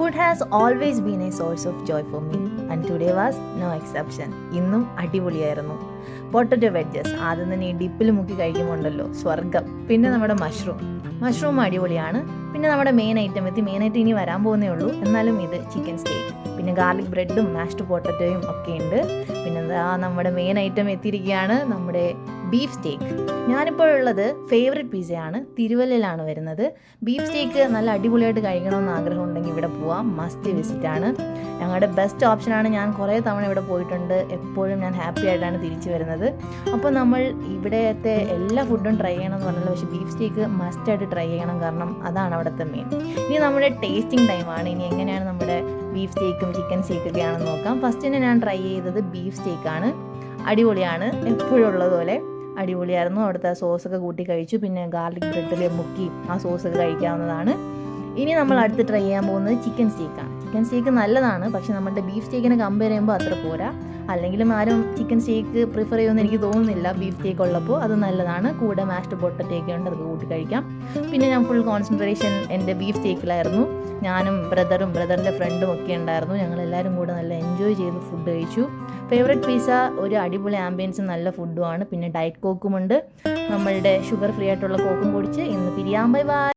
Food has always been a source of joy for me and today was no exception. ഇന്നും അടിപൊളിയായിരുന്നു. Potato wedges ആദ്യം തന്നെ ഈ ഡിപ്പിൽ മുക്കി കഴിക്കുമ്പോണ്ടല്ലോ സ്വർഗം. പിന്നെ നമ്മുടെ മഷ്റൂം അടിപൊളിയാണ്. പിന്നെ നമ്മുടെ മെയിൻ ഐറ്റം ഇനി വരാൻ പോകുന്നേ ഉള്ളൂ. എന്നാലും ഇത് ചിക്കൻ സ്റ്റേക്ക്, പിന്നെ ഗാർലിക് ബ്രെഡും മാഷ്ഡ് പൊട്ടറ്റോയും ഒക്കെ ഉണ്ട്. പിന്നെന്താ നമ്മുടെ മെയിൻ ഐറ്റം എത്തിയിരിക്കുകയാണ്, നമ്മുടെ ബീഫ് സ്റ്റേക്ക്. ഞാനിപ്പോഴുള്ളത് ഫേവറേറ്റ് പിസയാണ്, തിരുവല്ലയിലാണ് വരുന്നത്. ബീഫ് സ്റ്റേക്ക് നല്ല അടിപൊളിയായിട്ട് കഴിക്കണമെന്ന് ആഗ്രഹം ഉണ്ടെങ്കിൽ ഇവിടെ പോവാം, മസ്റ്റ് വിസിറ്റാണ്. ഞങ്ങളുടെ ബെസ്റ്റ് ഓപ്ഷനാണ്. ഞാൻ കുറേ തവണ ഇവിടെ പോയിട്ടുണ്ട്, എപ്പോഴും ഞാൻ ഹാപ്പി ആയിട്ടാണ് തിരിച്ചു വരുന്നത്. അപ്പോൾ നമ്മൾ ഇവിടത്തെ എല്ലാ ഫുഡും ട്രൈ ചെയ്യണം എന്ന് പറഞ്ഞല്ലോ, പക്ഷേ ബീഫ് സ്റ്റേക്ക് മസ്റ്റായിട്ട് ട്രൈ ചെയ്യണം, കാരണം അതാണ് അവിടുത്തെ മെയിൻ. ഇനി നമ്മുടെ ടേസ്റ്റിംഗ് ടൈമാണ്. ഇനി എങ്ങനെയാണ് നമ്മുടെ ബീഫ് സ്റ്റേക്കും ചിക്കൻ സ്റ്റേക്കൊക്കെ ആണെന്ന് നോക്കാം. ഫസ്റ്റ് തന്നെ ഞാൻ ട്രൈ ചെയ്തത് ബീഫ് സ്റ്റേക്കാണ്. അടിപൊളിയാണ്, എപ്പോഴും ഉള്ളതുപോലെ അടിപൊളിയായിരുന്നു. അവിടുത്തെ സോസൊക്കെ കൂട്ടി കഴിച്ചു, പിന്നെ ഗാർലിക് ബ്രെഡിൽ മുക്കി ആ സോസൊക്കെ കഴിക്കാവുന്നതാണ്. ഇനി നമ്മൾ അടുത്ത് ട്രൈ ചെയ്യാൻ പോകുന്നത് ചിക്കൻ സ്റ്റേക്കാണ്. ചിക്കൻ സ്റ്റേക്ക് നല്ലതാണ്, പക്ഷെ നമ്മുടെ ബീഫ് സ്റ്റേക്കിനെ കമ്പയർ ചെയ്യുമ്പോൾ അത്ര പോരാ. അല്ലെങ്കിലും ആരും ചിക്കൻ സ്റ്റേക്ക് പ്രിഫർ ചെയ്യുമെന്ന് എനിക്ക് തോന്നുന്നില്ല. ബീഫ് സ്റ്റേക്ക് ഉള്ളപ്പോൾ അത് നല്ലതാണ്. കൂടെ മാഷ്ഡ് പൊട്ടറ്റോ ഒക്കെ ഉണ്ട്, അത് കൂട്ടി കഴിക്കാം. പിന്നെ ഞാൻ ഫുൾ കോൺസെൻട്രേഷൻ എൻ്റെ ബീഫ് സ്റ്റേക്കിലായിരുന്നു. ഞാനും ബ്രദറിൻ്റെ ഫ്രണ്ടും ഒക്കെ ഉണ്ടായിരുന്നു. ഞങ്ങളെല്ലാവരും കൂടെ നല്ല എൻജോയ് ചെയ്ത് ഫുഡ് കഴിച്ചു. ഫേവറേറ്റ് പിസ്സ ഒരു അടിപൊളി ആംബിയൻസും നല്ല ഫുഡുമാണ്. പിന്നെ ഡയറ്റ് കോക്കുമുണ്ട്, നമ്മളുടെ ഷുഗർ ഫ്രീ ആയിട്ടുള്ള കോക്കും കുടിച്ച് ഇന്ന് പിരിയാം. Bye bye.